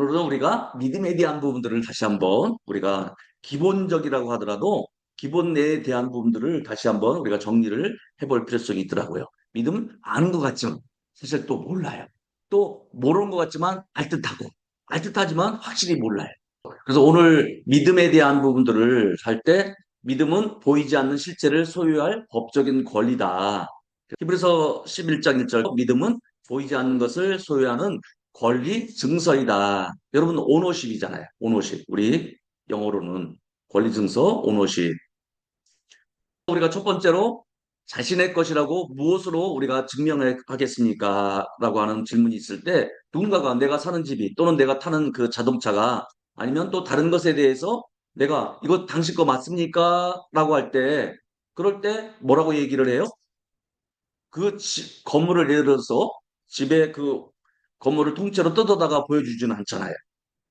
오늘은 우리가 믿음에 대한 부분들을 다시 한번 우리가 기본적이라고 하더라도 기본에 대한 부분들을 다시 한번 우리가 정리를 해볼 필요성이 있더라고요. 믿음 아는 것 같지만 사실 또 몰라요. 또 모르는 것 같지만 알듯하고 알듯하지만 확실히 몰라요. 그래서 오늘 믿음에 대한 부분들을 할 때 믿음은 보이지 않는 실체를 소유할 법적인 권리다. 히브리서 11장 1절 믿음은 보이지 않는 것을 소유하는 권리 증서이다. 여러분 오너십이잖아요. 오너십. 우리 영어로는 권리 증서 오너십. 우리가 첫 번째로 자신의 것이라고 무엇으로 우리가 증명하겠습니까? 라고 하는 질문이 있을 때 누군가가 내가 사는 집이 또는 내가 타는 그 자동차가 아니면 또 다른 것에 대해서 내가 이거 당신 거 맞습니까? 라고 할 때 그럴 때 뭐라고 얘기를 해요? 그 건물을 예를 들어서 집에 그 건물을 통째로 뜯어다가 보여주지는 않잖아요.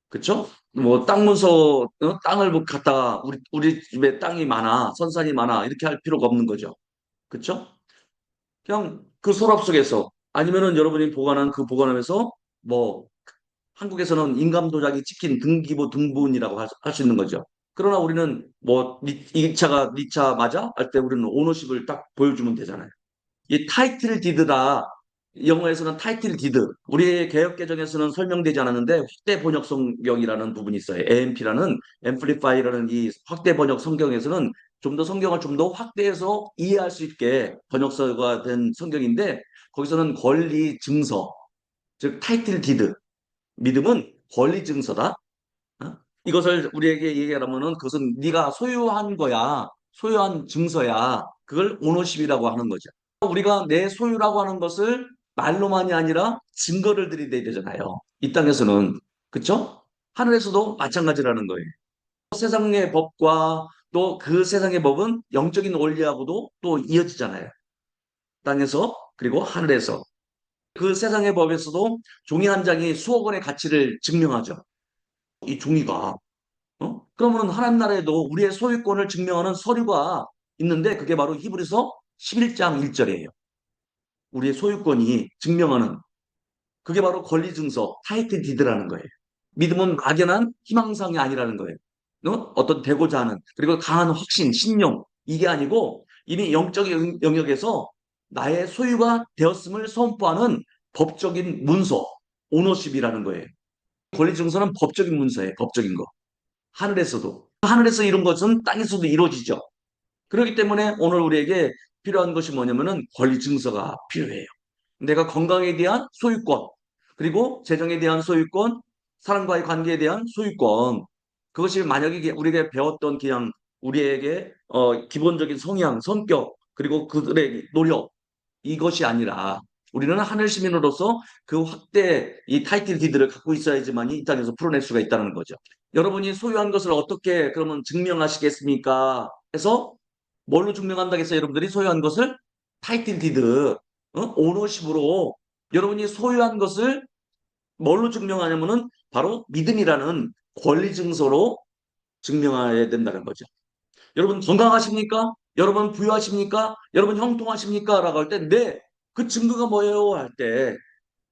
그쵸? 뭐 땅 문서 땅을 뭐 갖다가 우리 집에 땅이 많아 선산이 많아 이렇게 할 필요가 없는 거죠. 그쵸? 그냥 그 서랍 속에서 아니면은 여러분이 보관한 그 보관함에서 뭐 한국에서는 인감 도장이 찍힌 등기부 등본이라고 할 수 있는 거죠. 그러나 우리는 뭐 이 차가 네 차 맞아? 할 때 우리는 오너십을 딱 보여주면 되잖아요. 이 타이틀 디드다. 영어에서는 타이틀 디드. 우리의 개역 개정에서는 설명되지 않았는데 확대 번역 성경이라는 부분이 있어요. AMP라는 앰플리파이라는 이 확대 번역 성경에서는 좀 더 성경을 좀 더 확대해서 이해할 수 있게 번역서가 된 성경인데 거기서는 권리 증서, 즉 타이틀 디드. 믿음은 권리 증서다. 어? 이것을 우리에게 얘기하면은 그것은 네가 소유한 거야. 소유한 증서야. 그걸 오너십이라고 하는 거죠. 우리가 내 소유라고 하는 것을 말로만이 아니라 증거를 들이대야 되잖아요. 이 땅에서는. 그쵸? 하늘에서도 마찬가지라는 거예요. 세상의 법과 또 그 세상의 법은 영적인 원리하고도 또 이어지잖아요. 땅에서 그리고 하늘에서. 그 세상의 법에서도 종이 한 장이 수억 원의 가치를 증명하죠. 이 종이가. 그러면 하나님 나라에도 우리의 소유권을 증명하는 서류가 있는데 그게 바로 히브리서 11장 1절이에요. 우리의 소유권이 증명하는 그게 바로 권리증서, 타이틀 디드라는 거예요. 믿음은 막연한 희망상이 아니라는 거예요. 어떤 되고자 하는 그리고 강한 확신, 신념 이게 아니고 이미 영적인 영역에서 나의 소유가 되었음을 선포하는 법적인 문서, 오너십이라는 거예요. 권리증서는 법적인 문서예요. 법적인 거. 하늘에서 이룬 것은 땅에서도 이루어지죠. 그렇기 때문에 오늘 우리에게 필요한 것이 뭐냐면은 권리 증서가 필요해요. 내가 건강에 대한 소유권, 그리고 재정에 대한 소유권, 사람과의 관계에 대한 소유권. 그것이 만약에 우리가 배웠던 그냥 우리에게 기본적인 성향, 성격, 그리고 그들의 노력 이것이 아니라 우리는 하늘 시민으로서 그 확대 이 타이틀 디드를 갖고 있어야지만 이 땅에서 풀어낼 수가 있다는 거죠. 여러분이 소유한 것을 어떻게 그러면 증명하시겠습니까? 해서 뭘로 증명한다고 해서 여러분들이 소유한 것을 타이틀 디드, 오너십으로 여러분이 소유한 것을 뭘로 증명하냐면은 바로 믿음이라는 권리 증서로 증명해야 된다는 거죠. 여러분 건강하십니까? 여러분 부유하십니까? 여러분 형통하십니까? 라고 할 때, 네. 그 증거가 뭐예요? 할 때,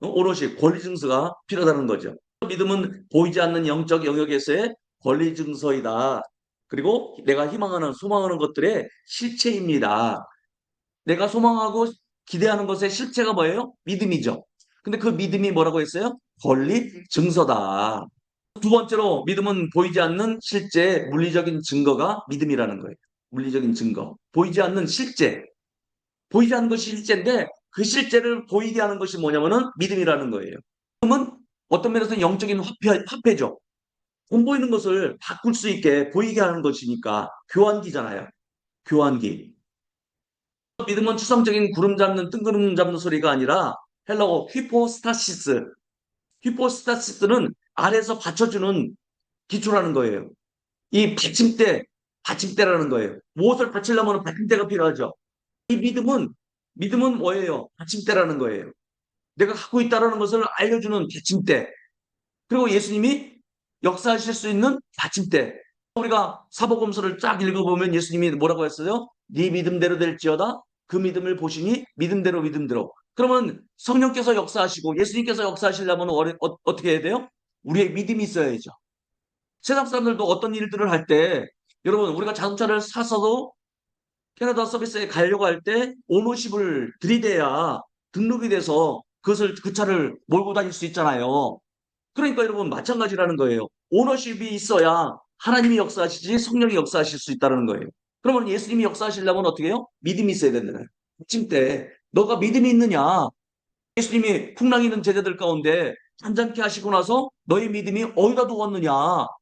오롯이 권리 증서가 필요하다는 거죠. 믿음은 보이지 않는 영적 영역에서의 권리 증서이다. 그리고 내가 희망하는, 소망하는 것들의 실체입니다. 내가 소망하고 기대하는 것의 실체가 뭐예요? 믿음이죠. 근데 그 믿음이 뭐라고 했어요? 권리 증서다. 두 번째로 믿음은 보이지 않는 실제 물리적인 증거가 믿음이라는 거예요. 물리적인 증거. 보이지 않는 실제. 보이지 않는 것이 실제인데 그 실제를 보이게 하는 것이 뭐냐면은 믿음이라는 거예요. 믿음은 어떤 면에서는 영적인 화폐죠. 돈 보이는 것을 바꿀 수 있게 보이게 하는 것이니까 교환기잖아요. 교환기. 믿음은 추상적인 구름 잡는 뜬구름 잡는 소리가 아니라 헬라어 휘포스타시스. 휘포스타시스는 아래에서 받쳐주는 기초라는 거예요. 이 받침대라는 거예요. 무엇을 받치려면 받침대가 필요하죠. 이 믿음은 뭐예요? 받침대라는 거예요. 내가 갖고 있다는 것을 알려주는 받침대. 그리고 예수님이 역사하실 수 있는 받침대. 우리가 사복음서를 쫙 읽어보면 예수님이 뭐라고 했어요? 네 믿음대로 될지어다. 그 믿음을 보시니 믿음대로. 그러면 성령께서 역사하시고 예수님께서 역사하시려면 어떻게 해야 돼요? 우리의 믿음이 있어야죠. 세상 사람들도 어떤 일들을 할 때, 여러분, 우리가 자동차를 사서도 캐나다 서비스에 가려고 할 때 오너십을 들이대야 등록이 돼서 그 차를 몰고 다닐 수 있잖아요. 그러니까 여러분, 마찬가지라는 거예요. 오너십이 있어야 하나님이 역사하시지 성령이 역사하실 수 있다는 거예요. 그러면 예수님이 역사하시려면 어떻게 해요? 믿음이 있어야 된다는. 지금 때 너가 믿음이 있느냐? 예수님이 풍랑이 있는 제자들 가운데 잔잔케 하시고 나서 너희 믿음이 어디다 두었느냐?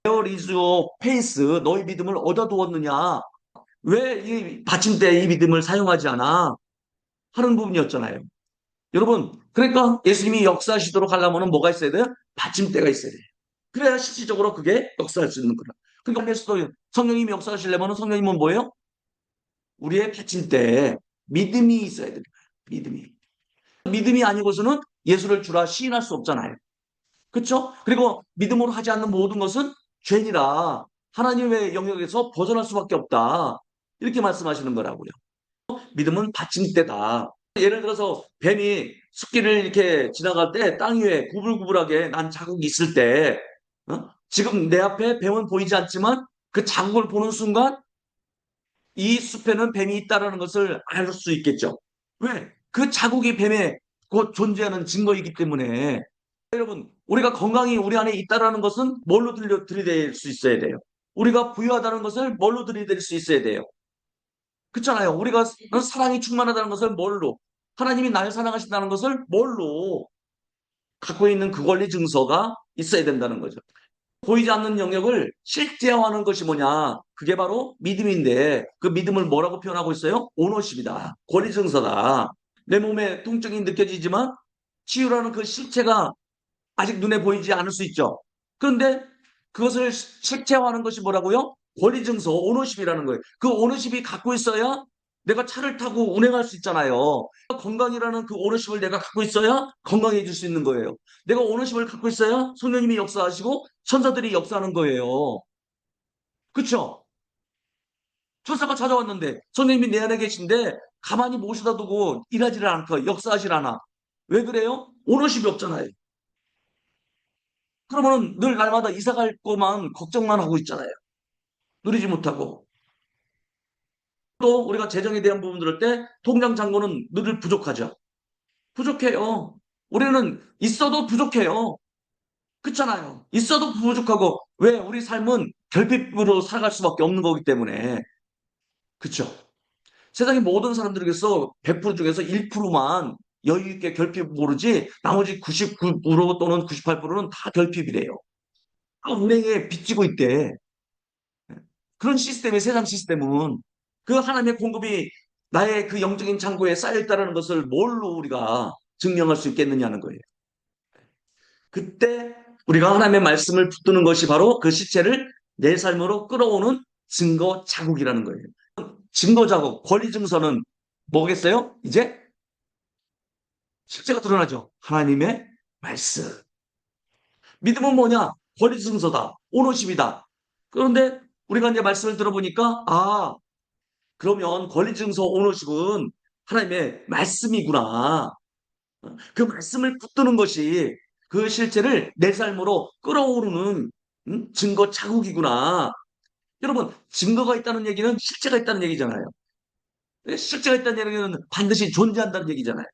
Where is your faith? 너희 믿음을 어디다 두었느냐? 왜 이 받침대에 이 믿음을 사용하지 않아? 하는 부분이었잖아요. 여러분, 그러니까 예수님이 역사하시도록 하려면 뭐가 있어야 돼요? 받침대가 있어야 돼요. 그래야 실질적으로 그게 역사할 수 있는 거라. 그러니까 그래서 성령님이 역사하시려면 성령님은 뭐예요? 우리의 받침대에 믿음이 있어야 됩니다. 믿음이. 믿음이 아니고서는 예수를 주라 시인할 수 없잖아요. 그렇죠? 그리고 믿음으로 하지 않는 모든 것은 죄니라 하나님의 영역에서 벗어날 수밖에 없다. 이렇게 말씀하시는 거라고요. 믿음은 받침대다. 예를 들어서 뱀이 숲길을 이렇게 지나갈 때 땅 위에 구불구불하게 난 자국이 있을 때 지금 내 앞에 뱀은 보이지 않지만 그 자국을 보는 순간 이 숲에는 뱀이 있다는 것을 알 수 있겠죠. 왜? 그 자국이 뱀에 곧 존재하는 증거이기 때문에 여러분 우리가 건강이 우리 안에 있다는 것은 뭘로 들이댈 수 있어야 돼요? 우리가 부유하다는 것을 뭘로 들이댈 수 있어야 돼요? 그렇잖아요. 우리가 사랑이 충만하다는 것을 뭘로? 하나님이 날 사랑하신다는 것을 뭘로? 갖고 있는 그 권리 증서가 있어야 된다는 거죠. 보이지 않는 영역을 실제화하는 것이 뭐냐? 그게 바로 믿음인데 그 믿음을 뭐라고 표현하고 있어요? 오너십이다. 권리 증서다. 내 몸에 통증이 느껴지지만 치유라는 그 실체가 아직 눈에 보이지 않을 수 있죠. 그런데 그것을 실체화하는 것이 뭐라고요? 권리증서, 오너십이라는 거예요. 그 오너십이 갖고 있어야 내가 차를 타고 운행할 수 있잖아요. 건강이라는 그 오너십을 내가 갖고 있어야 건강해질 수 있는 거예요. 내가 오너십을 갖고 있어야 성령님이 역사하시고 천사들이 역사하는 거예요. 그렇죠? 천사가 찾아왔는데 성령님이 내 안에 계신데 가만히 모시다 두고 일하지를 않고 역사하질 않아. 왜 그래요? 오너십이 없잖아요. 그러면 늘 날마다 이사 갈 거만 걱정만 하고 있잖아요. 누리지 못하고. 또 우리가 재정에 대한 부분 들을 때 통장 잔고는 늘 부족하죠. 부족해요. 우리는 있어도 부족해요. 그렇잖아요. 있어도 부족하고 왜 우리 삶은 결핍으로 살아갈 수밖에 없는 거기 때문에. 그렇죠. 세상의 모든 사람들에게서 100% 중에서 1%만 여유 있게 결핍 모르지 나머지 99% 또는 98%는 다 결핍이래요. 은행에 빚지고 있대. 그런 시스템이 세상 시스템은 그 하나님의 공급이 나의 그 영적인 창고에 쌓여있다는 것을 뭘로 우리가 증명할 수 있겠느냐는 거예요. 그때 우리가 하나님의 말씀을 붙드는 것이 바로 그 시체를 내 삶으로 끌어오는 증거 자국이라는 거예요. 증거 자국, 권리 증서는 뭐겠어요? 이제 실제가 드러나죠. 하나님의 말씀. 믿음은 뭐냐? 권리 증서다. 오너십이다. 그런데 우리가 이제 말씀을 들어보니까 그러면 권리증서 오너십은 하나님의 말씀이구나. 그 말씀을 붙드는 것이 그 실체를 내 삶으로 끌어오르는 증거 자국이구나. 여러분, 증거가 있다는 얘기는 실체가 있다는 얘기잖아요. 실체가 있다는 얘기는 반드시 존재한다는 얘기잖아요.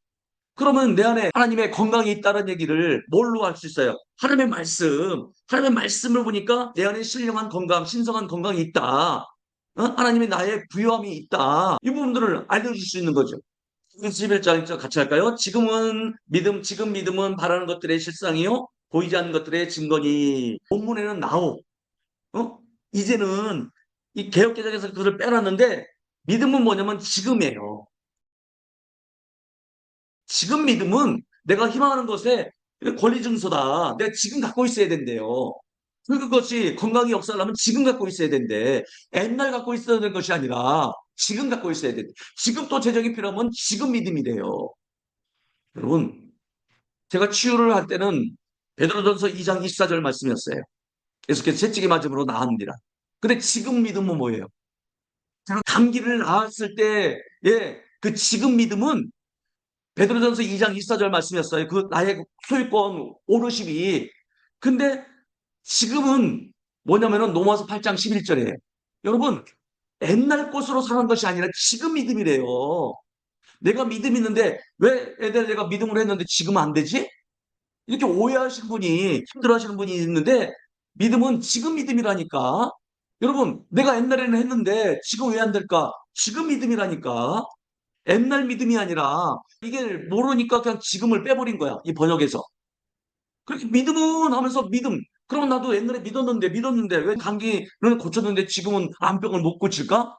그러면 내 안에 하나님의 건강이 있다는 얘기를 뭘로 할 수 있어요? 하나님의 말씀. 하나님의 말씀을 보니까 내 안에 신령한 건강, 신성한 건강이 있다. 하나님의 나의 부요함이 있다. 이 부분들을 알려줄 수 있는 거죠. 11장 같이 할까요? 지금 믿음은 바라는 것들의 실상이요. 보이지 않는 것들의 증거니. 본문에는 나오. 이제는 이 개역개정에서 그것을 빼놨는데 믿음은 뭐냐면 지금이에요. 지금 믿음은 내가 희망하는 것에 권리 증서다. 내가 지금 갖고 있어야 된대요. 그것이 건강이 역사하려면 지금 갖고 있어야 된대. 옛날 갖고 있어야 될 것이 아니라 지금 갖고 있어야 된대. 지금 또 재정이 필요하면 지금 믿음이 돼요. 여러분, 제가 치유를 할 때는 베드로전서 2장 24절 말씀이었어요. 계속해서 채찍이 맞음으로 나았느니라. 근데 지금 믿음은 뭐예요? 제가 감기를 나았을 때, 그 지금 믿음은 베드로전서 2장 24절 말씀이었어요. 그 나의 소유권 오너십이. 근데 지금은 뭐냐면은 로마서 8장 11절에 여러분 옛날 것으로 사는 것이 아니라 지금 믿음이래요. 내가 믿음이 있는데 왜 애들 내가 믿음을 했는데 지금 안 되지? 이렇게 오해하시는 분이 힘들어하시는 분이 있는데 믿음은 지금 믿음이라니까. 여러분 내가 옛날에는 했는데 지금 왜 안 될까? 지금 믿음이라니까. 옛날 믿음이 아니라 이게 모르니까 그냥 지금을 빼버린 거야. 이 번역에서. 그렇게 믿음은 하면서 믿음. 그러면 나도 옛날에 믿었는데 왜 감기는 고쳤는데 지금은 암병을 못 고칠까?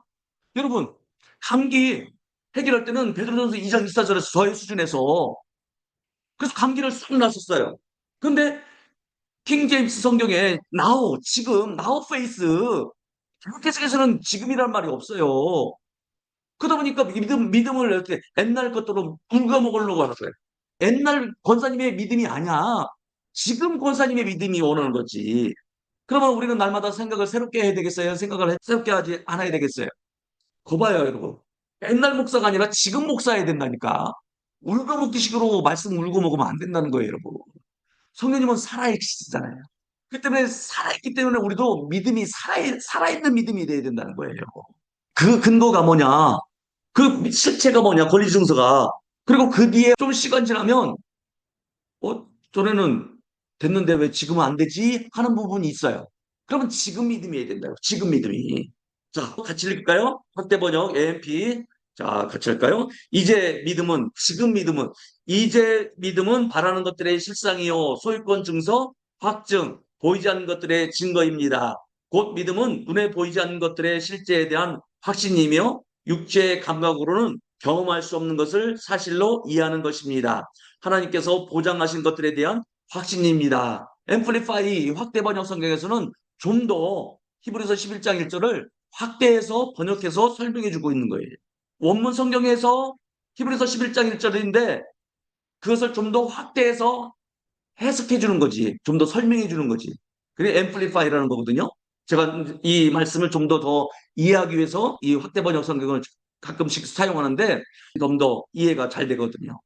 여러분 감기 해결할 때는 베드로전서 2장 24절에서 저의 수준에서 그래서 감기를 싹 났었어요. 근데 킹 제임스 성경에 now 지금 now face 그렇게 해석에서는 지금이란 말이 없어요. 그러다 보니까 믿음을 이렇게 옛날 것들로 갉아먹으려고 하는 거예요. 옛날 권사님의 믿음이 아니야. 지금 권사님의 믿음이 원하는 거지. 그러면 우리는 날마다 생각을 새롭게 해야 되겠어요? 새롭게 하지 않아야 되겠어요? 거봐요, 여러분. 옛날 목사가 아니라 지금 목사해야 된다니까. 울고먹기식으로 말씀 울고 먹으면 안 된다는 거예요, 여러분. 성령님은 살아계시잖아요. 그 때문에 살아있기 때문에 우리도 믿음이 살아있는 믿음이 돼야 된다는 거예요. 그 근거가 뭐냐? 그 실체가 뭐냐? 권리증서가. 그리고 그 뒤에 좀 시간 지나면 전에는 됐는데 왜 지금은 안 되지? 하는 부분이 있어요. 그러면 지금 믿음이어야 된다고. 지금 믿음이. 자, 같이 읽을까요? 확대 번역 AMP. 자, 같이 할까요? 이제 믿음은 바라는 것들의 실상이요. 소유권 증서, 확증, 보이지 않는 것들의 증거입니다. 곧 믿음은 눈에 보이지 않는 것들의 실제에 대한 확신이며 육체의 감각으로는 경험할 수 없는 것을 사실로 이해하는 것입니다. 하나님께서 보장하신 것들에 대한 확신입니다. 앰플리파이 확대 번역 성경에서는 좀 더 히브리서 11장 1절을 확대해서 번역해서 설명해 주고 있는 거예요. 원문 성경에서 히브리서 11장 1절인데 그것을 좀 더 확대해서 해석해 주는 거지. 좀 더 설명해 주는 거지. 그게 앰플리파이라는 거거든요. 제가 이 말씀을 좀 더 이해하기 위해서 이 확대 번역 성경을 가끔씩 사용하는데 좀 더 이해가 잘 되거든요.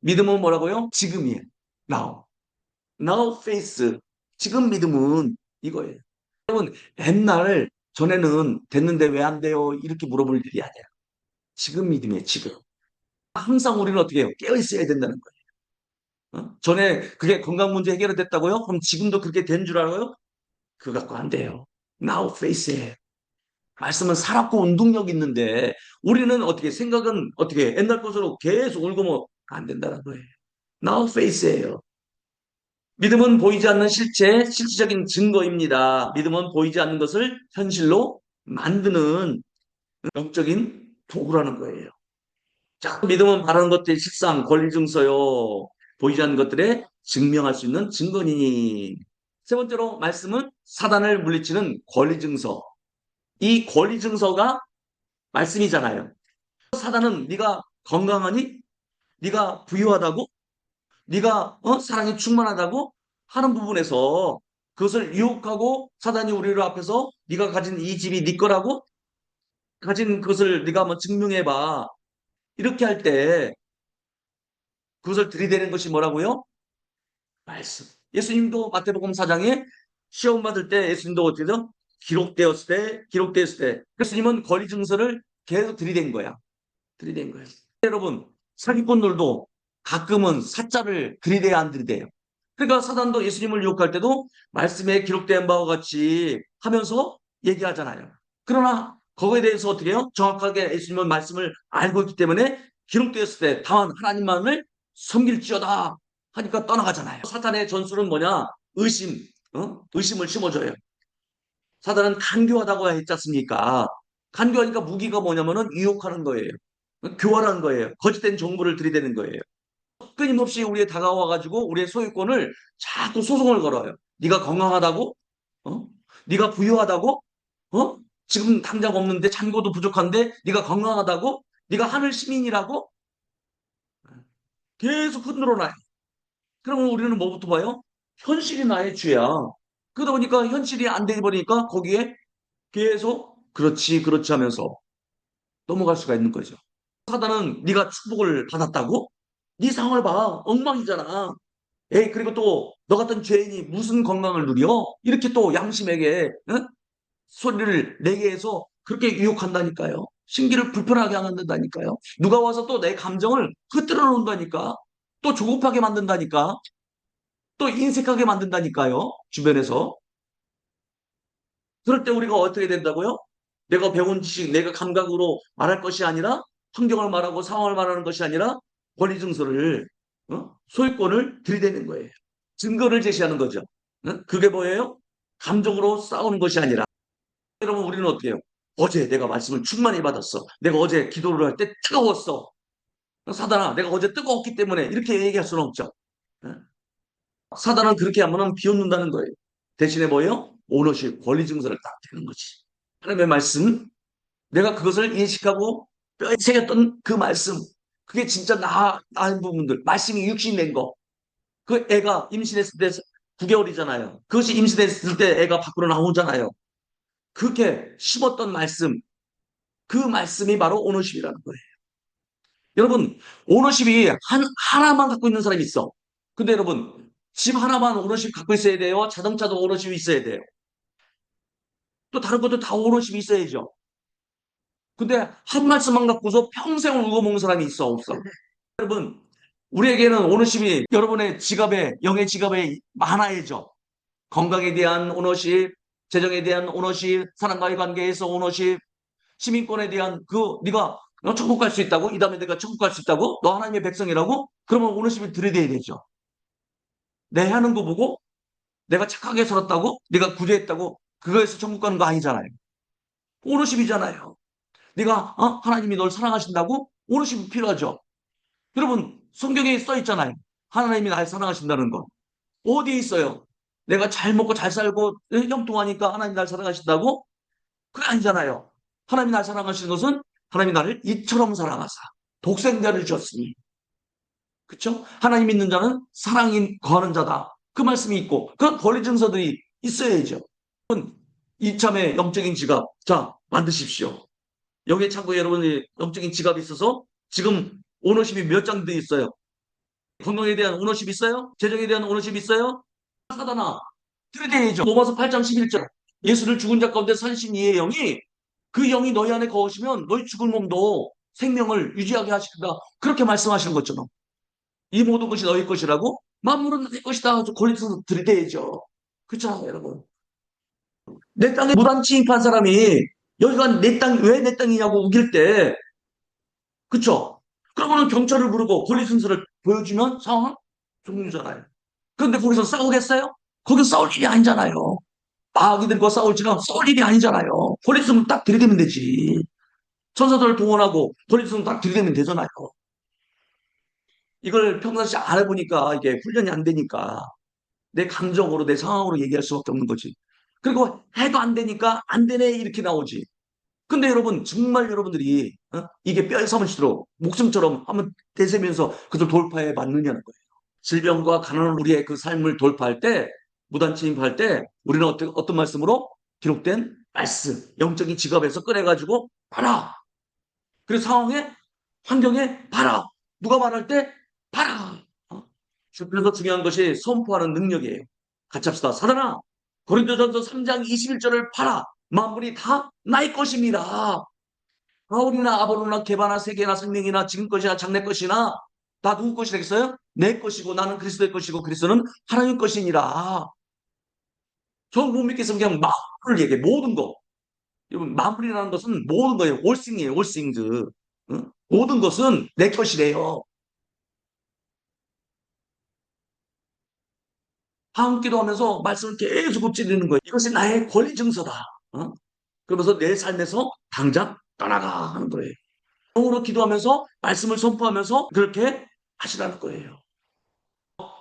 믿음은 뭐라고요? 지금이에요. Now. Now faith. 지금 믿음은 이거예요. 여러분, 옛날 전에는 됐는데 왜 안 돼요? 이렇게 물어볼 일이 아니에요. 지금 믿음이에요, 지금. 항상 우리는 어떻게 해요? 깨어 있어야 된다는 거예요. 전에 그게 건강 문제 해결이 됐다고요? 그럼 지금도 그렇게 된 줄 알아요? 그거 갖고 안 돼요. Now faith에. 말씀은 살았고 운동력 있는데 우리는 어떻게 생각은 어떻게 옛날 것으로 계속 울고 뭐 안 된다는 거예요. Now faith예요. 믿음은 보이지 않는 실질적인 증거입니다. 믿음은 보이지 않는 것을 현실로 만드는 영적인 도구라는 거예요. 자, 믿음은 바라는 것들의 실상, 권리 증서요. 보이지 않는 것들에 증명할 수 있는 증거니. 세 번째로 말씀은 사단을 물리치는 권리 증서. 이 권리 증서가 말씀이잖아요. 사단은 네가 건강하니? 네가 부유하다고? 네가 사랑이 충만하다고 하는 부분에서 그것을 유혹하고 사단이 우리를 앞에서 네가 가진 이 집이 네 거라고 가진 그것을 네가 한번 증명해봐. 이렇게 할 때 그것을 들이대는 것이 뭐라고요? 말씀. 예수님도 마태복음 4장에 시험 받을 때 예수님도 어떻게 돼 기록되었을 때 예수님은 권리 증서를 계속 들이댄 거야. 들이댄 거예요. 여러분 사기꾼들도 가끔은 사자를 들이대야 안 들이대요. 그러니까 사단도 예수님을 유혹할 때도 말씀에 기록된 바와 같이 하면서 얘기하잖아요. 그러나 거기에 대해서 어떻게 해요? 정확하게 예수님은 말씀을 알고 있기 때문에 기록되었을 때 다만 하나님만을 섬길지어다 하니까 떠나가잖아요. 사탄의 전술은 뭐냐? 의심, 의심을 심어줘요. 사단은 간교하다고 했지 않습니까? 간교하니까 무기가 뭐냐면은 유혹하는 거예요. 교활한 거예요. 거짓된 정보를 들이대는 거예요. 끊임없이 우리에 다가와가지고 우리의 소유권을 자꾸 소송을 걸어요. 네가 건강하다고? 어? 네가 부유하다고? 어? 지금 당장 없는데 잔고도 부족한데 네가 건강하다고? 네가 하늘 시민이라고? 계속 흔들어 놔요. 그러면 우리는 뭐부터 봐요? 현실이 나의 죄야. 그러다 보니까 현실이 안 되버리니까 거기에 계속 그렇지 하면서 넘어갈 수가 있는 거죠. 사단은 네가 축복을 받았다고? 네 상황을 봐. 엉망이잖아. 에이, 그리고 또 너 같은 죄인이 무슨 건강을 누려? 이렇게 또 양심에게 소리를 내게 해서 그렇게 유혹한다니까요. 심기를 불편하게 만든다니까요. 누가 와서 또 내 감정을 흩뜨려 놓는다니까. 또 조급하게 만든다니까. 또 인색하게 만든다니까요. 주변에서. 그럴 때 우리가 어떻게 된다고요? 내가 배운 지식, 내가 감각으로 말할 것이 아니라 환경을 말하고 상황을 말하는 것이 아니라 권리 증서를 소유권을 들이대는 거예요. 증거를 제시하는 거죠. 그게 뭐예요? 감정으로 싸우는 것이 아니라 여러분 우리는 어떻게 해요? 어제 내가 말씀을 충만히 받았어. 내가 어제 기도를 할 때 뜨거웠어. 사단아, 내가 어제 뜨거웠기 때문에 이렇게 얘기할 수는 없죠. 사단은 그렇게 하면 비웃는다는 거예요. 대신에 뭐예요? 오너십, 권리 증서를 딱 대는 거지. 하나님의 말씀, 내가 그것을 인식하고 뼈에 새겼던 그 말씀, 그게 진짜 나은 부분들, 말씀이 육신이 된 거. 그 애가 임신했을 때 9개월이잖아요. 그것이 임신했을 때 애가 밖으로 나오잖아요. 그렇게 심었던 말씀, 그 말씀이 바로 오너십이라는 거예요. 여러분, 오너십이 하나만 갖고 있는 사람이 있어. 근데 여러분, 집 하나만 오너십 갖고 있어야 돼요. 자동차도 오너십이 있어야 돼요. 또 다른 것도 다 오너십이 있어야죠. 근데 한 말씀만 갖고서 평생을 울고먹는 사람이 있어, 없어? 여러분, 우리에게는 오너십이 여러분의 지갑에, 영의 지갑에 하나이죠. 건강에 대한 오너십, 재정에 대한 오너십, 사람과의 관계에서 오너십, 시민권에 대한 네가 너 천국 갈 수 있다고? 이 다음에 내가 천국 갈 수 있다고? 너 하나님의 백성이라고? 그러면 오너십을 들이대야 되죠. 내 하는 거 보고 내가 착하게 살았다고? 내가 구제했다고? 그거에서 천국 가는 거 아니잖아요. 오너십이잖아요. 네가 하나님이 널 사랑하신다고? 오너십이 필요하죠. 여러분 성경에 써 있잖아요. 하나님이 날 사랑하신다는 거. 어디에 있어요? 내가 잘 먹고 잘 살고 형통하니까 하나님 날 사랑하신다고? 그게 아니잖아요. 하나님이 날 사랑하시는 것은 하나님이 나를 이처럼 사랑하사 독생자를 주셨으니 그렇죠? 하나님 믿는 자는 사랑인 거하는 자다. 그 말씀이 있고 그런 권리 증서들이 있어야죠. 이참에 영적인 지갑 자 만드십시오. 여기 참고에 여러분이 영적인 지갑이 있어서 지금 오너십이 몇 장 돼 있어요? 건강에 대한 오너십 있어요? 재정에 대한 오너십 있어요? 사단아 들이대야죠. 로마서 8장 11절 예수를 죽은 자 가운데 산신 이의 영이 그 영이 너희 안에 거하시면 너희 죽은 몸도 생명을 유지하게 하신다. 그렇게 말씀하시는 것처럼 이 모든 것이 너희 것이라고 만물은 내 것이다. 권리에서 들이대야죠. 그렇잖아요 여러분. 내 땅에 무단 침입한 사람이 여기가 내 땅, 왜 내 땅이냐고 우길 때 그쵸? 그러면 경찰을 부르고 권리 순서를 보여주면 상황은 종료잖아요. 그런데 거기서 싸우겠어요? 거기서 싸울 일이 아니잖아요. 마귀들과 싸울지는 싸울 일이 아니잖아요. 권리 순서 딱 들이대면 되지. 천사들을 동원하고 권리 순서 딱 들이대면 되잖아요. 이걸 평상시 안 해보니까 이게 훈련이 안 되니까 내 감정으로 내 상황으로 얘기할 수밖에 없는 거지. 그리고 해도 안 되니까 안 되네 이렇게 나오지. 근데 여러분 정말 여러분들이 이게 뼈에 삼으시도록 목숨처럼 한번 되새면서 그들 돌파해 맞느냐는 거예요. 질병과 가난한 우리의 그 삶을 돌파할 때 무단 침입할 때 우리는 어떤 말씀으로 기록된 말씀 영적인 지갑에서 꺼내가지고 봐라. 그래서 상황에 환경에 봐라. 누가 말할 때 봐라. 그래서 중요한 것이 선포하는 능력이에요. 같이 합시다. 사단아 고린도전서 3장 21절을 봐라. 만물이 다 나의 것입니다. 바울이나 아볼로나 게바나 세계나 생명이나 지금 것이나 장래 것이나 다 누구 것이 되겠어요? 내 것이고 나는 그리스도의 것이고 그리스도는 하나님 것이니라. 저 못 믿겠으면 그냥 만물을 얘기해. 모든 거. 여러분 만물이라는 것은 모든 거예요. all thing이에요. all things. 응? 모든 것은 내 것이래요. 함기도 하면서 말씀을 계속 읊조리는 거예요. 이것이 나의 권리 증서다. 어? 그러면서 내 삶에서 당장 떠나가 하는 거예요. 영으로 기도하면서 말씀을 선포하면서 그렇게 하시라는 거예요.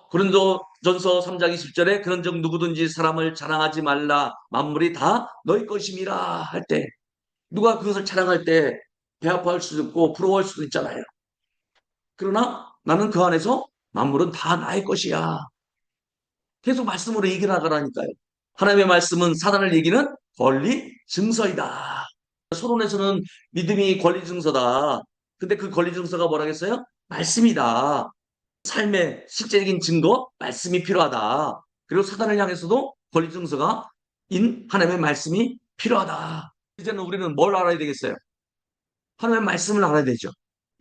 고린도전서 3장 20절에 그런즉 누구든지 사람을 자랑하지 말라 만물이 다 너희 것임이라 할 때 누가 그것을 자랑할 때 배 아파할 수도 있고 부러워할 수도 있잖아요. 그러나 나는 그 안에서 만물은 다 나의 것이야. 계속 말씀으로 얘기를 나가라니까요. 하나님의 말씀은 사단을 이기는 권리 증서이다. 서론에서는 믿음이 권리 증서다. 근데 그 권리 증서가 뭐라겠어요? 말씀이다. 삶의 실제적인 증거, 말씀이 필요하다. 그리고 사단을 향해서도 권리 증서가 인 하나님의 말씀이 필요하다. 이제는 우리는 뭘 알아야 되겠어요? 하나님의 말씀을 알아야 되죠.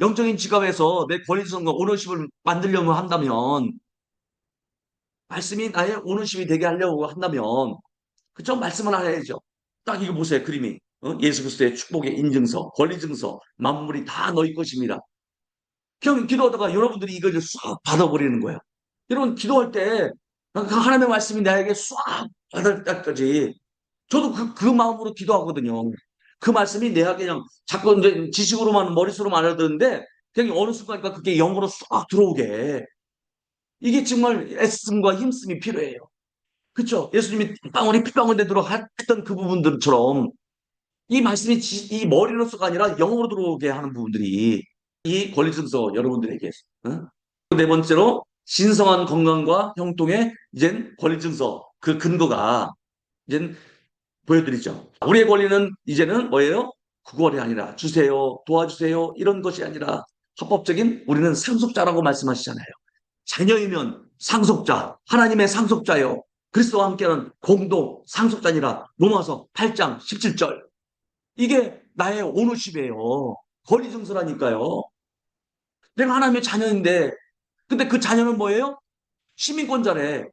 영적인 지갑에서 내 권리 증거, 오너십을 만들려고 한다면, 말씀이 나의 오너십이 되게 하려고 한다면, 그쵸? 말씀을 알아야죠. 딱 이거 보세요, 그림이. 예수 그리스도의 축복의 인증서, 권리 증서, 만물이 다 너희 것입니다. 그냥 기도하다가 여러분들이 이걸 쑥 받아버리는 거예요. 여러분 기도할 때 그 하나님의 말씀이 나에게 쑥 받을 때까지 저도 그 마음으로 기도하거든요. 그 말씀이 내가 그냥 자꾸 이제 지식으로만 머릿속으로만 알아듣는데 그냥 어느 순간인가 그게 영으로 쑥 들어오게. 이게 정말 애씀과 힘씀이 필요해요. 그렇죠? 예수님이 핏방울이 핏방울 되도록 했던 그 부분들처럼 이 말씀이 이 머리로서가 아니라 영으로 들어오게 하는 부분들이 이 권리증서 여러분들에게 네 번째로 신성한 건강과 형통의 이젠 권리증서 그 근거가 이젠 보여드리죠. 우리의 권리는 이제는 뭐예요? 구걸이 아니라 주세요, 도와주세요 이런 것이 아니라 합법적인 우리는 상속자라고 말씀하시잖아요. 자녀이면 상속자, 하나님의 상속자요. 그리스도와 함께하는 공동 상속자니라 로마서 8장 17절. 이게 나의 오너십이에요. 권리증서라니까요. 내가 하나님의 자녀인데 근데 그 자녀는 뭐예요? 시민권자래.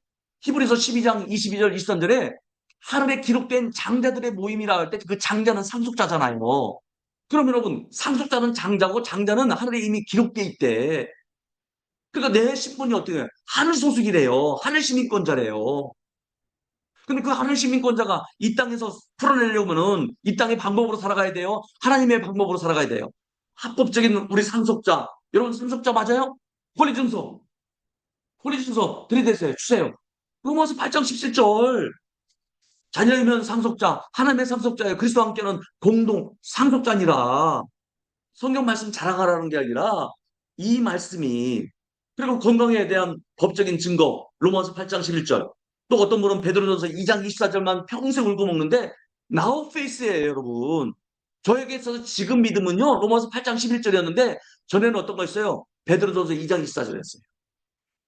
히브리서 12장 22절 23절에 하늘에 기록된 장자들의 모임이라 할 때 그 장자는 상속자잖아요. 그럼 여러분 상속자는 장자고 장자는 하늘에 이미 기록돼 있대. 그러니까 내 신분이 어떻게 해요? 하늘 소속이래요. 하늘 시민권자래요. 근데 그 하늘 시민권자가 이 땅에서 풀어내려면은 이 땅의 방법으로 살아가야 돼요. 하나님의 방법으로 살아가야 돼요. 합법적인 우리 상속자. 여러분 상속자 맞아요? 권리증서. 권리증서 들이대세요. 주세요. 로마서 8장 17절. 자녀이면 상속자, 하나님의 상속자예요. 그리스도와 함께는 공동 상속자니라. 성경 말씀 자랑하라는 게 아니라 이 말씀이 그리고 건강에 대한 법적인 증거 로마서 8장 11절 또 어떤 분은 베드로전서 2장 24절만 평생 울고 먹는데 나우 페이스예요 여러분. 저에게 있어서 지금 믿음은요 로마서 8장 11절이었는데 전에는 어떤 거 있어요? 베드로전서 2장 24절이었어요.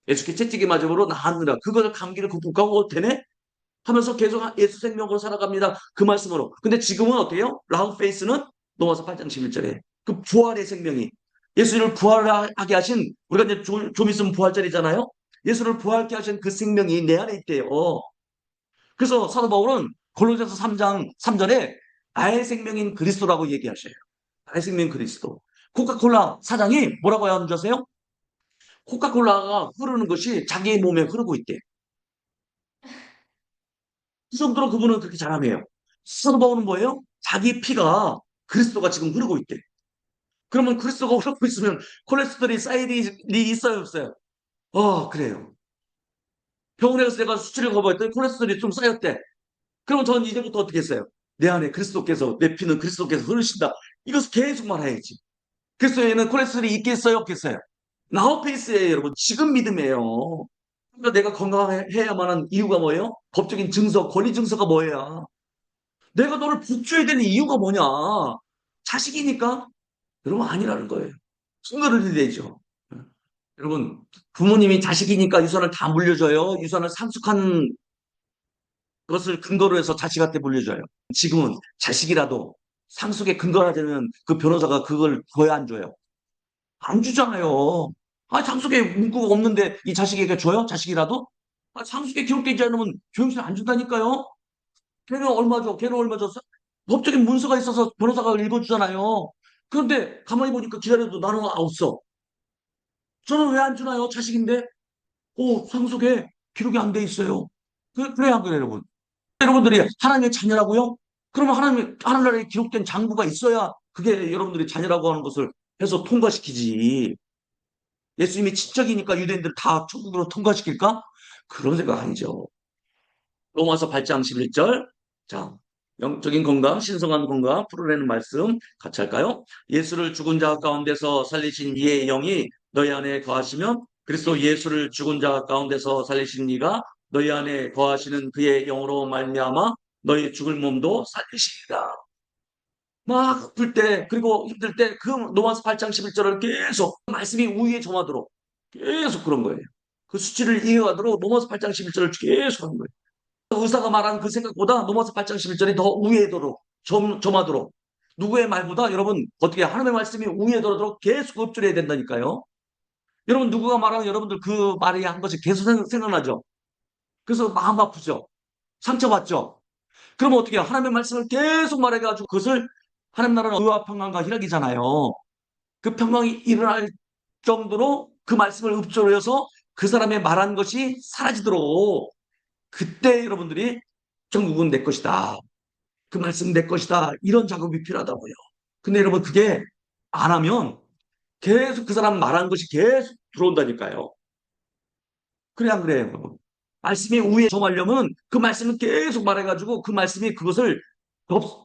예수께 채찍이 맞음으로 나았느라 그것을 감기를 극복하고 되네? 하면서 계속 예수 생명으로 살아갑니다. 그 말씀으로. 근데 지금은 어때요? 라우 페이스는 넘어서 8장 11절에 그 부활의 생명이 예수를 부활하게 하신 우리가 이제 좀 있으면 부활절이잖아요. 예수를 부활케 하신 그 생명이 내 안에 있대요. 그래서 사도 바울은 골로새서 3장 3절에 나의 생명인 그리스도라고 얘기하셔요. 나의 생명인 그리스도. 코카콜라 사장이 뭐라고 하는 줄 아세요? 코카콜라가 흐르는 것이 자기 몸에 흐르고 있대. 그 정도로 그분은 그렇게 자랑해요. 사도 바울은 뭐예요? 자기 피가 그리스도가 지금 흐르고 있대. 그러면 그리스도가 흐르고 있으면 콜레스테롤이 쌓일 일이 있어요, 없어요? 그래요. 병원에 가서 내가 수치를 거부했더니 콜레스테롤이 좀 쌓였대. 그러면 저는 이제부터 어떻게 했어요? 내 안에 그리스도께서, 내 피는 그리스도께서 흐르신다. 이것을 계속 말해야지. 그리스도에는 콜레스테롤이 있겠어요, 없겠어요? 나우페이스예요, 여러분. 지금 믿음이에요. 그러니까 내가 건강해야만 하는 이유가 뭐예요? 법적인 증서, 권리 증서가 뭐예요? 내가 너를 복주해야 되는 이유가 뭐냐? 자식이니까? 여러분 아니라는 거예요. 증거를 내죠. 여러분 부모님이 자식이니까 유산을 다 물려줘요. 유산을 상속한 것을 근거로 해서 자식한테 물려줘요. 지금은 자식이라도 상속의 근거가 되면 그 변호사가 그걸 줘야 안 줘요? 안 주잖아요. 상속의 문구가 없는데 이 자식에게 줘요? 자식이라도? 상속에 기록되지 않으면 조용실 안 준다니까요. 걔는 얼마 줘? 걔는 얼마 줘? 법적인 문서가 있어서 변호사가 읽어주잖아요. 그런데 가만히 보니까 기다려도 나는 없어. 저는 왜 안 주나요? 자식인데. 상속에 기록이 안 돼 있어요. 그래야 한 거예요, 여러분. 여러분들이 하나님의 자녀라고요? 그러면 하늘나라에 기록된 장부가 있어야 그게 여러분들이 자녀라고 하는 것을 해서 통과시키지. 예수님이 지적이니까 유대인들 다 천국으로 통과시킬까? 그런 생각 아니죠. 로마서 8장 11절. 자, 영적인 건강, 신성한 건강 풀어내는 말씀 같이 할까요? 예수를 죽은 자 가운데서 살리신 이의 영이 너희 안에 거하시면 그리스도 예수를 죽은 자 가운데서 살리신 이가 너희 안에 거하시는 그의 영으로 말미암아 너희 죽을 몸도 살리시리라. 막 아플 때 그리고 힘들 때 그 로마서 8장 11절을 계속 말씀이 우위에 점하도록 계속 그런 거예요. 그 수치를 이해하도록 로마서 8장 11절을 계속 하는 거예요. 의사가 말한 그 생각보다 로마서 8장 11절이 더 우회도록 점하도록 누구의 말보다 여러분 어떻게 하나님의 말씀이 우회도록 계속 읊조려야 된다니까요. 여러분 누구가 말하면 여러분들 그 말이 한 것이 계속 생각나죠. 그래서 마음 아프죠. 상처받죠. 그러면 어떻게 해요? 하나님의 말씀을 계속 말해가지고 그것을 하나님 나라는 의와 평강과 희락이잖아요. 그 평강이 일어날 정도로 그 말씀을 읊조려서 그 사람의 말한 것이 사라지도록 그때 여러분들이 천국은 내 것이다. 그 말씀 내 것이다. 이런 작업이 필요하다고요. 근데 여러분 그게 안 하면 계속 그 사람 말한 것이 계속 들어온다니까요. 그래 안 그래요? 말씀이 우위에 점하려면 그 말씀을 계속 말해가지고 그 말씀이 그것을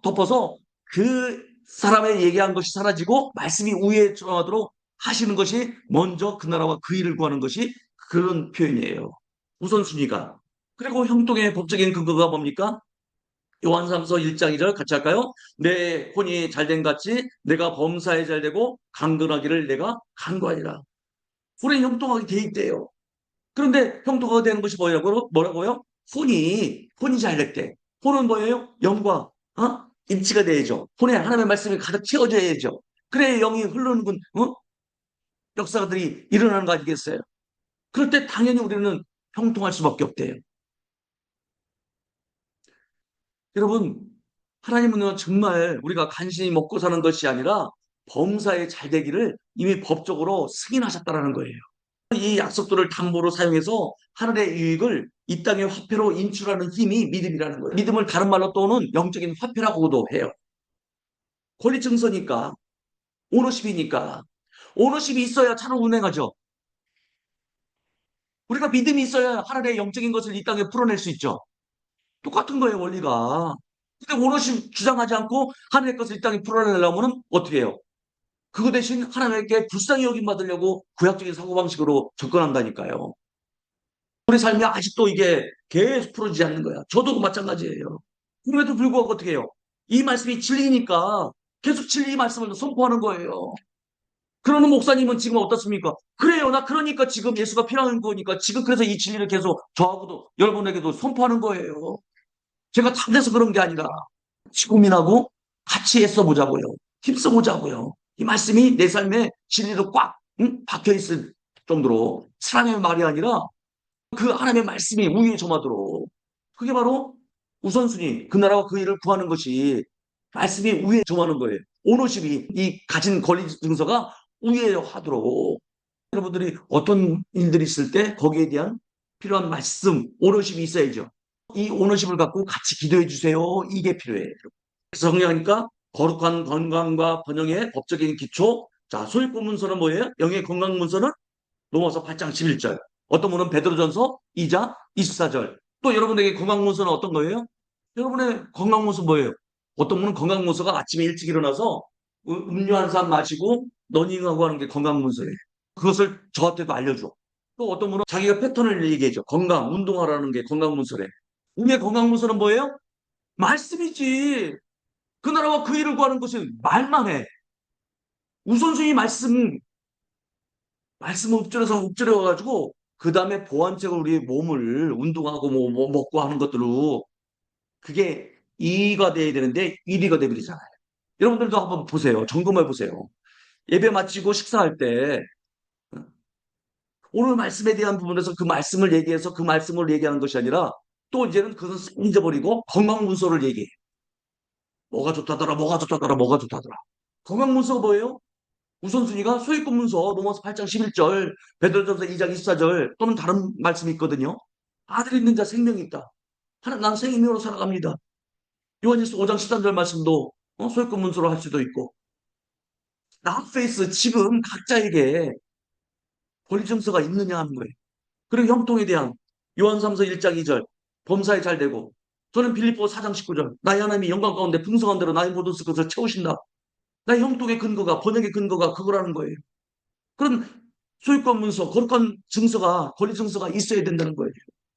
덮어서 그 사람의 얘기한 것이 사라지고 말씀이 우위에 점하도록 하시는 것이 먼저 그 나라와 그 일을 구하는 것이 그런 표현이에요. 우선순위가. 그리고 형통의 법적인 근거가 뭡니까? 요한삼서 1장 2절 같이 할까요? 내 혼이 잘된 같이 내가 범사에 잘되고 강건하기를 내가 간구하리라. 우리 형통하게 돼 있대요. 그런데 형통하게 되는 것이 뭐라고요? 혼이 잘 됐대. 혼은 뭐예요? 영과 일치가 돼야죠. 혼에 하나님의 말씀이 가득 채워져야죠. 그래야 영이 흐르는 역사들이 일어나는 거 아니겠어요? 그럴 때 당연히 우리는 형통할 수밖에 없대요. 여러분, 하나님은 정말 우리가 간신히 먹고 사는 것이 아니라 범사에 잘 되기를 이미 법적으로 승인하셨다라는 거예요. 이 약속들을 담보로 사용해서 하늘의 유익을 이 땅의 화폐로 인출하는 힘이 믿음이라는 거예요. 믿음을 다른 말로 또는 영적인 화폐라고도 해요. 권리 증서니까, 오너십이니까. 오너십이 있어야 차를 운행하죠. 우리가 믿음이 있어야 하늘의 영적인 것을 이 땅에 풀어낼 수 있죠. 똑같은 거예요, 원리가. 근데 오너십 주장하지 않고 하늘의 것을 이 땅에 풀어내려면 어떻게 해요? 그거 대신 하나님께 불쌍히 여김 받으려고 구약적인 사고방식으로 접근한다니까요. 우리 삶이 아직도 이게 계속 풀어지지 않는 거야. 저도 마찬가지예요. 그럼에도 불구하고 어떻게 해요? 이 말씀이 진리니까 계속 진리 말씀을 선포하는 거예요. 그러는 목사님은 지금 어떻습니까? 그래요. 나 그러니까 지금 예수가 필요한 거니까 지금 그래서 이 진리를 계속 저하고도 여러분에게도 선포하는 거예요. 제가 탐내서 그런 게 아니라 같이 고민하고 같이 애써보자고요. 힘써보자고요. 이 말씀이 내 삶에 진리로 꽉 박혀 있을 정도로 사람의 말이 아니라 그 하나님의 말씀이 우위에 점하도록 그게 바로 우선순위 그 나라와 그 일을 구하는 것이 말씀이 우위에 점하는 거예요. 오너십이 이 가진 권리 증서가 우위에 하도록 여러분들이 어떤 일들이 있을 때 거기에 대한 필요한 말씀 오너십이 있어야죠. 이 오너십을 갖고 같이 기도해 주세요. 이게 필요해요. 그래서 정리하니까 거룩한 건강과 번영의 법적인 기초. 자, 소유권 문서는 뭐예요? 영의 건강 문서는 로마서 8장 11절. 어떤 분은 베드로전서 2장 24절. 또 여러분에게 건강 문서는 어떤 거예요? 여러분의 건강 문서 뭐예요? 어떤 분은 건강 문서가 아침에 일찍 일어나서 음료 한 잔 마시고 러닝하고 하는 게 건강 문서예요. 그것을 저한테도 알려줘. 또 어떤 분은 자기가 패턴을 얘기해줘. 건강, 운동하라는 게 건강 문서래. 우리의 건강 문서는 뭐예요? 말씀이지. 그 나라와 그 일을 구하는 것은 말만 해. 우선순위 말씀을 읊조려가지고 그 다음에 보완책으로 우리 몸을 운동하고 뭐 먹고 하는 것들로 그게 2가 돼야 되는데 1위가 돼버리잖아요. 여러분들도 한번 보세요. 점검해 보세요. 예배 마치고 식사할 때 오늘 말씀에 대한 부분에서 그 말씀을 얘기해서 그 말씀을 얘기하는 것이 아니라 또 이제는 그것을 잊어버리고 건강 문서를 얘기해. 뭐가 좋다더라, 뭐가 좋다더라, 뭐가 좋다더라. 건강 문서가 뭐예요? 우선순위가 소유권 문서 로마서 8장 11절, 베드로전서 2장 24절 또는 다른 말씀이 있거든요. 아들 있는 자 생명이 있다. 하나 난 생명으로 살아갑니다. 요한일서 5장 13절 말씀도 소유권 문서로 할 수도 있고 나페이스 지금 각자에게 권리 증서가 있느냐 하는 거예요. 그리고 형통에 대한 요한삼서 1장 2절 범사에 잘 되고 저는 빌립보 4장 19절 나의 하나님이 영광 가운데 풍성한 대로 나의 모든 것을 채우신다. 나의 형통의 근거가 번역의 근거가 그거라는 거예요. 그런 소유권 문서, 거룩한 증서가, 권리 증서가 있어야 된다는 거예요.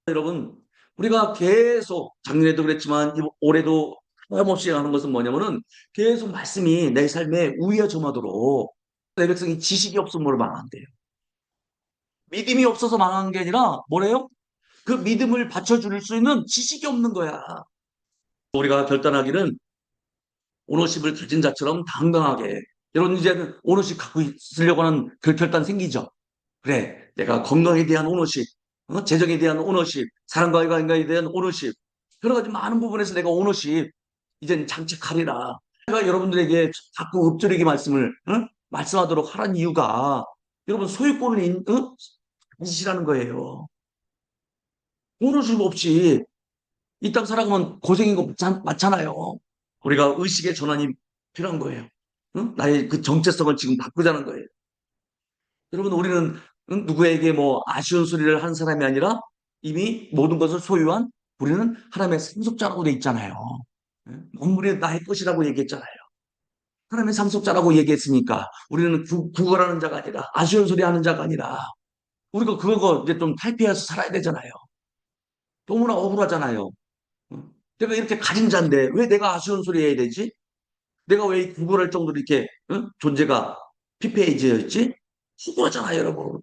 여러분, 우리가 계속 작년에도 그랬지만 올해도 하염없이 하는 것은 뭐냐면은 계속 말씀이 내 삶에 우위에 점하도록 내 백성이 지식이 없으면 안 돼요. 믿음이 없어서 망한 게 아니라 뭐래요? 그 믿음을 받쳐줄 수 있는 지식이 없는 거야. 우리가 결단하기는 오너십을 가진 자처럼 당당하게. 여러분 이제는 오너십 갖고 있으려고 하는 그 결단 생기죠. 그래, 내가 건강에 대한 오너십, 재정에 대한 오너십, 사람과의 관계에 대한 오너십, 여러 가지 많은 부분에서 내가 오너십 이젠 장착하리라. 제가 여러분들에게 자꾸 읊조리게 말씀을 말씀하도록 하라는 이유가 여러분 소유권을 가지시라는 거예요. 오너십 없이 이 땅 살아가면 고생인 거 맞잖아요. 우리가 의식의 전환이 필요한 거예요. 응? 나의 그 정체성을 지금 바꾸자는 거예요. 여러분, 우리는 누구에게 뭐 아쉬운 소리를 한 사람이 아니라 이미 모든 것을 소유한 우리는 하나님의 상속자라고 돼 있잖아요. 만물이 나의 것이라고 얘기했잖아요. 하나님의 상속자라고 얘기했으니까 우리는 구걸하는 자가 아니라 아쉬운 소리 하는 자가 아니라 우리가 그거 이제 좀 탈피해서 살아야 되잖아요. 너무나 억울하잖아요. 내가 이렇게 가진 자인데 왜 내가 아쉬운 소리 해야 되지? 내가 왜 구걸할 정도로 이렇게 존재가 피폐해져 있지? 억울하잖아요, 여러분.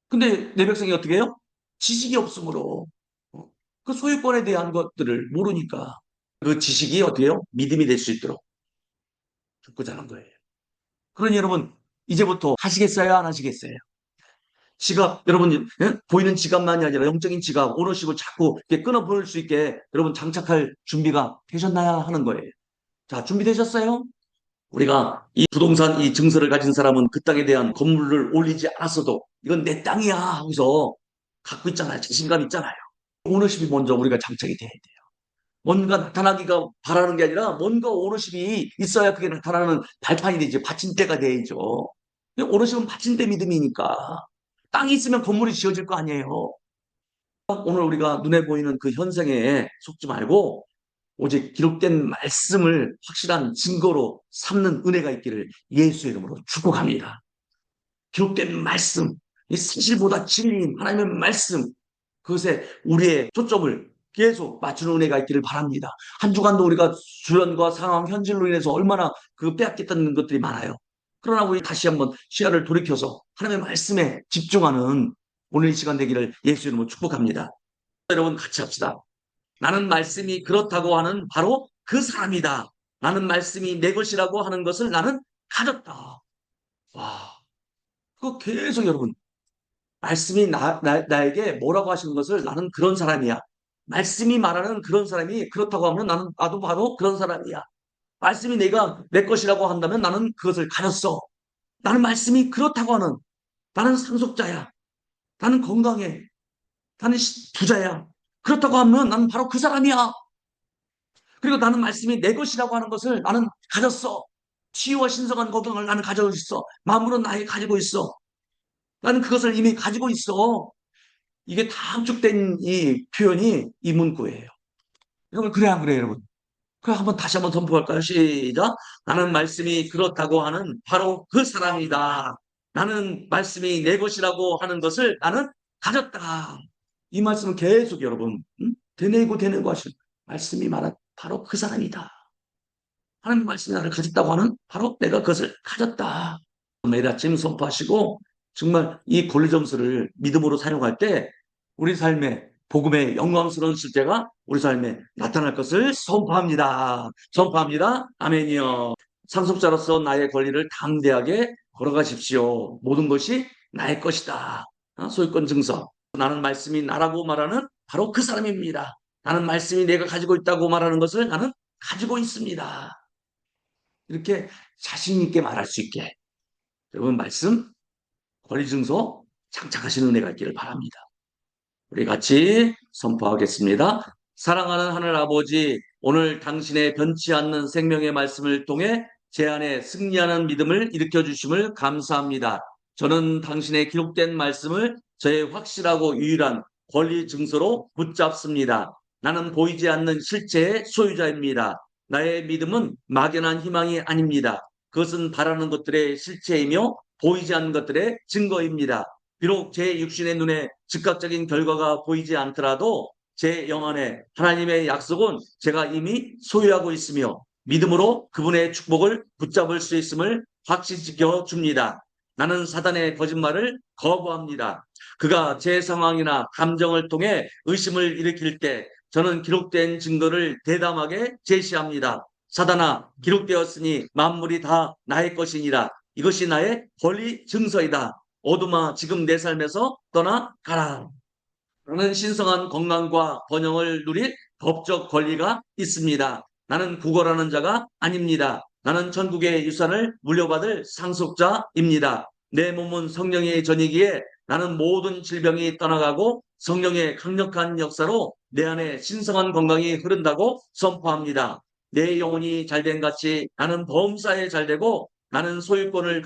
근데 내 백성이 어떻게 해요? 지식이 없으므로 어, 그 소유권에 대한 것들을 모르니까 그 지식이 어떻게 해요? 믿음이 될 수 있도록 듣고자 하는 거예요. 그러니 여러분 이제부터 하시겠어요? 안 하시겠어요? 지갑 여러분 보이는 지갑만이 아니라 영적인 지갑 오너십을 자꾸 이렇게 끊어 보일 수 있게 여러분 장착할 준비가 되셨나야 하는 거예요. 자, 준비되셨어요? 우리가 이 부동산 이 증서를 가진 사람은 그 땅에 대한 건물을 올리지 않았어도 이건 내 땅이야 하고서 갖고 있잖아요. 자신감 있잖아요. 오너십이 먼저 우리가 장착이 돼야 돼요. 뭔가 나타나기가 바라는 게 아니라 뭔가 오너십이 있어야 그게 나타나는 발판이 되죠. 받침대가 되죠. 오너십은 받침대 믿음이니까 땅이 있으면 건물이 지어질 거 아니에요. 오늘 우리가 눈에 보이는 그 현상에 속지 말고 오직 기록된 말씀을 확실한 증거로 삼는 은혜가 있기를 예수의 이름으로 축복합니다. 기록된 말씀, 이 사실보다 진리인 하나님의 말씀, 그것에 우리의 초점을 계속 맞추는 은혜가 있기를 바랍니다. 한 주간도 우리가 주변과 상황, 현실로 인해서 얼마나 그 빼앗겼던 것들이 많아요. 그러나 우리 다시 한번 시야를 돌이켜서 하나님의 말씀에 집중하는 오늘 이 시간 되기를 예수 이름으로 축복합니다. 여러분 같이 합시다. 나는 말씀이 그렇다고 하는 바로 그 사람이다. 나는 말씀이 내 것이라고 하는 것을 나는 가졌다. 와, 그거 계속 여러분 말씀이 나에게 뭐라고 하시는 것을 나는 그런 사람이야. 말씀이 말하는 그런 사람이 그렇다고 하면 나도 바로 그런 사람이야. 말씀이 내가 내 것이라고 한다면 나는 그것을 가졌어. 나는 말씀이 그렇다고 하는 나는 상속자야. 나는 건강해. 나는 부자야. 그렇다고 하면 나는 바로 그 사람이야. 그리고 나는 말씀이 내 것이라고 하는 것을 나는 가졌어. 치유와 신성한 건강을 나는 가지고 있어. 마음으로 나에 가지고 있어. 나는 그것을 이미 가지고 있어. 이게 다 함축된 이 표현이 이 문구예요. 여러분, 그래, 안 그래요, 여러분? 그래, 다시 한번 선포할까요? 시작. 나는 말씀이 그렇다고 하는 바로 그 사람이다. 나는 말씀이 내 것이라고 하는 것을 나는 가졌다. 이 말씀은 계속 여러분, 되뇌고 하시는 말씀이 말한 바로 그 사람이다. 하나님 말씀이 나를 가졌다고 하는 바로 내가 그것을 가졌다. 매일 아침 선포하시고 정말 이 권리점수를 믿음으로 사용할 때 우리 삶에 복음의 영광스러운 실제가 우리 삶에 나타날 것을 선포합니다. 선포합니다. 아멘이요. 상속자로서 나의 권리를 담대하게 걸어가십시오. 모든 것이 나의 것이다. 소유권 증서. 나는 말씀이 나라고 말하는 바로 그 사람입니다. 나는 말씀이 내가 가지고 있다고 말하는 것을 나는 가지고 있습니다. 이렇게 자신 있게 말할 수 있게 여러분 말씀 권리증서 장착하시는 은혜가 있기를 바랍니다. 우리 같이 선포하겠습니다. 사랑하는 하늘 아버지, 오늘 당신의 변치 않는 생명의 말씀을 통해 제 안에 승리하는 믿음을 일으켜 주심을 감사합니다. 저는 당신의 기록된 말씀을 저의 확실하고 유일한 권리 증서로 붙잡습니다. 나는 보이지 않는 실체의 소유자입니다. 나의 믿음은 막연한 희망이 아닙니다. 그것은 바라는 것들의 실체이며 보이지 않는 것들의 증거입니다. 비록 제 육신의 눈에 즉각적인 결과가 보이지 않더라도 제 영안에 하나님의 약속은 제가 이미 소유하고 있으며 믿음으로 그분의 축복을 붙잡을 수 있음을 확실히 지켜줍니다. 나는 사단의 거짓말을 거부합니다. 그가 제 상황이나 감정을 통해 의심을 일으킬 때 저는 기록된 증거를 대담하게 제시합니다. 사단아, 기록되었으니 만물이 다 나의 것이니라. 이것이 나의 권리 증서이다. 어둠아, 지금 내 삶에서 떠나가라. 나는 신성한 건강과 번영을 누릴 법적 권리가 있습니다. 나는 구걸하는 자가 아닙니다. 나는 천국의 유산을 물려받을 상속자입니다. 내 몸은 성령의 전이기에 나는 모든 질병이 떠나가고 성령의 강력한 역사로 내 안에 신성한 건강이 흐른다고 선포합니다. 내 영혼이 잘된 같이 나는 범사에 잘되고 나는 소유권을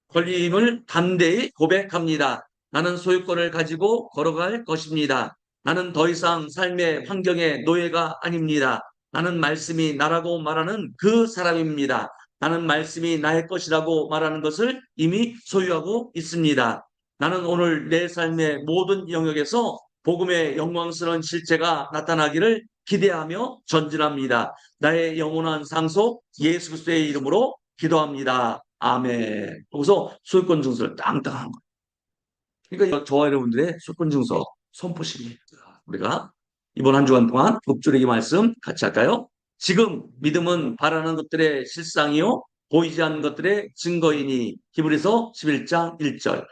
권리임을 담대히 고백합니다. 나는 소유권을 가지고 걸어갈 것입니다. 나는 더 이상 삶의 환경의 노예가 아닙니다. 나는 말씀이 나라고 말하는 그 사람입니다. 나는 말씀이 나의 것이라고 말하는 것을 이미 소유하고 있습니다. 나는 오늘 내 삶의 모든 영역에서 복음의 영광스러운 실체가 나타나기를 기대하며 전진합니다. 나의 영원한 상속 예수 그리스도의 이름으로 기도합니다. 아멘. 거기서 소유권 증서를 땅땅한 거예요. 그러니까 저와 여러분들의 소유권 증서 선포식입니다. 우리가 이번 한 주간 동안 북주리기 말씀 같이 할까요? 지금 믿음은 바라는 것들의 실상이요 보이지 않는 것들의 증거이니 히브리서 11장 1절.